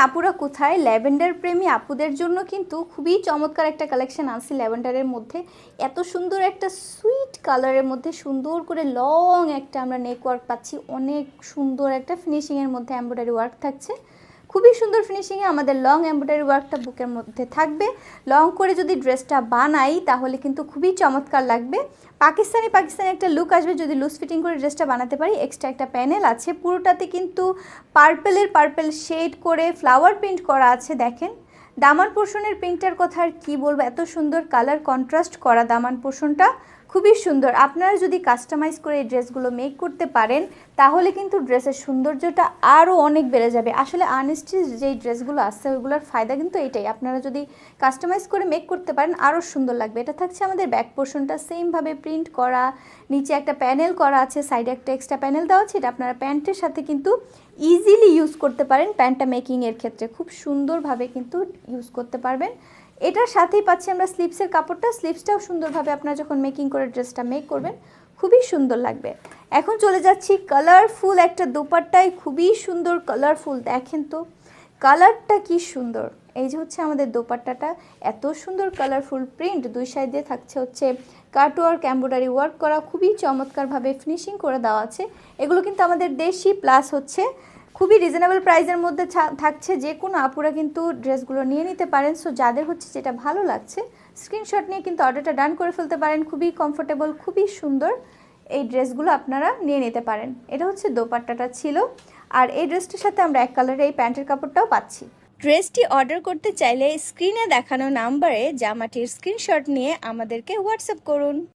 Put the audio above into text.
আপুরা কোথায়? ল্যাভেন্ডার প্রেমী আপুদের জন্য কিন্তু খুবই চমৎকার একটা কালেকশন আনছি ল্যাভেন্ডারের মধ্যে। এত সুন্দর একটা সুইট কালারের মধ্যে সুন্দর করে লং একটা আমরা নেক ওয়ার্ক পাচ্ছি, অনেক সুন্দর একটা ফিনিশিংয়ের মধ্যে এমব্রয়ডারি ওয়ার্ক থাকছে। খুবই সুন্দর ফিনিশিংয়ে আমাদের লং এমব্রয়ডারি ওয়ার্কটা বুকের মধ্যে থাকবে। লং করে যদি ড্রেসটা বানাই তাহলে কিন্তু খুবই চমৎকার লাগবে। পাকিস্তানি একটা লুক আসবে যদি লুজ ফিটিং করে ড্রেসটা বানাতে পারি। এক্সট্রা একটা প্যানেল আছে, পুরোটাতে কিন্তু পার্পেল শেড করে ফ্লাওয়ার প্রিন্ট করা আছে। দেখেন দামান পোর্শনের প্রিন্টটার কথা আর কী বলবো, এত সুন্দর কালার কন্ট্রাস্ট করা দামান পোর্শনটা, খুবই সুন্দর। আপনারা যদি কাস্টমাইজ করে এই ড্রেসগুলো মেক করতে পারেন তাহলে কিন্তু ড্রেসের সৌন্দর্যটা আরও অনেক বেড়ে যাবে। আসলে আনস্টিচ যেই ড্রেসগুলো আছে ওইগুলোর ফায়দা কিন্তু এটাই, আপনারা যদি কাস্টমাইজ করে মেক করতে পারেন আরও সুন্দর লাগবে। এটা থাকছে আমাদের ব্যাক পোর্শনটা সেমভাবে প্রিন্ট করা, নিচে একটা প্যানেল করা আছে, সাইডে একটা এক্সট্রা প্যানেল দেওয়া আছে। এটা আপনারা প্যান্টের সাথে কিন্তু ইজিলি ইউজ করতে পারেন, প্যান্টটা মেকিংয়ের ক্ষেত্রে খুব সুন্দরভাবে কিন্তু ইউজ করতে পারবেন। এটার সাথেই পাচ্ছি আমরা স্লিপসের কাপড়টা, স্লিপসটাও সুন্দরভাবে আপনারা যখন মেকিং করে ড্রেসটা মেক করবেন খুবই সুন্দর লাগবে। এখন চলে যাচ্ছি কালারফুল একটা দোপাট্টায়, খুবই সুন্দর কালারফুল। দেখেন তো কালারটা কি সুন্দর। এই যে হচ্ছে আমাদের দোপাট্টাটা, এত সুন্দর কালারফুল প্রিন্ট, দুই সাইডে থাকছে হচ্ছে কাট ওয়ার্ক এমব্রয়ডারি ওয়ার্ক করা, খুবই চমৎকারভাবে ফিনিশিং করে দেওয়া আছে। এগুলো কিন্তু আমাদের দেশি প্লাস হচ্ছে খুবই রিজনেবল প্রাইসের মধ্যে থাকছে। যে কোনো আপুরা কিন্তু ড্রেসগুলো নিয়ে নিতে পারেন। সো যাদের হচ্ছে যেটা ভালো লাগছে স্ক্রিনশট নিয়ে কিন্তু অর্ডারটা ডান করে ফেলতে পারেন। খুবই কমফোর্টেবল, খুবই সুন্দর এই ড্রেসগুলো আপনারা নিয়ে নিতে পারেন। এটা হচ্ছে দোপাট্টাটা ছিল, আর এই ড্রেসটির সাথে আমরা এক কালারের এই প্যান্টের কাপড়টাও পাচ্ছি। ড্রেসটি অর্ডার করতে চাইলে স্ক্রিনে দেখানো নাম্বারে জামাটির স্ক্রিনশট নিয়ে আমাদেরকে হোয়াটসঅ্যাপ করুন।